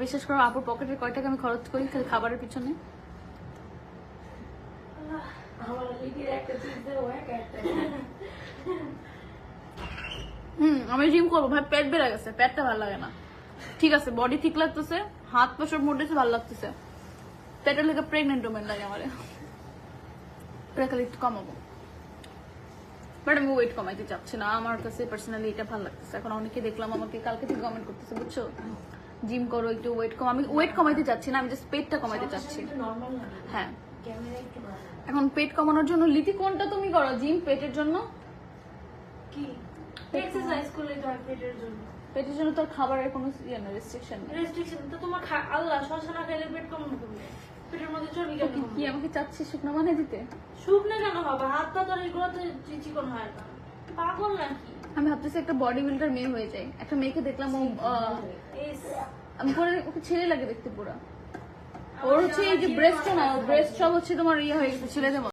বিশেষ করে আপুর পকেটের কয় টাকা আমি খরচ করি খাবারের পিছনে। আমি জিম করবো ভাই, পেট বেড়ে গেছে, পেটটা ভালো লাগে না। ঠিক আছে বডি ঠিক লাগতেছে, হাত পা সব মোটেছে ভালো লাগতেছে, পেটের লেগে প্রেগনেন্ট ওমেন লাগে আমার, একটু কমাবো। বাট আমি ওয়েট কমাইতে চাচ্ছি না, আমার কাছে পার্সোনালি এটা ভালো লাগতেছে। এখন অনেকে দেখলাম আমাকে কালকে থেকে কমেন্ট করতেছে, বুঝছো, জিম করো একটু ওয়েট কম। আমি ওয়েট কমাইতে চাচ্ছি না, আমি জাস্ট পেটটা কমাইতে চাচ্ছি। হ্যাঁ, এখন পেট কমানোর জন্য লিথি কোনটা তুমি করো জিম? পেটের জন্য কি এক্সারসাইজ করলে তো পেটের জন্য। পেটের জন্য তোর খাবারের কোনো রেস্ট্রিকশন নেই? রেস্ট্রিকশন তো তোমার আল্লাহ শসা না খেলে পেট কমানো করবে, পেটের মধ্যে চর্বি কেন কি আমাকে চাচ্ছি শুকনো বানিয়ে দিতে? শুকনো কেন হবে? হাত পা তো এগুলো তো চিকন হয় না, পাগল নাকি? আমি ভাবতেছি একটা বডি বিল্ডার মেয়ে হয়ে যায়। একটা মেয়েকে দেখলাম ও আমি পরে ওকে ছেলে লাগে দেখতে পুরো। ওর হচ্ছে এই যে ব্রেস্ট না, ব্রেস্ট সব হচ্ছে তোমার ইয়ে হয়ে গেছে ছেলেদের মতো।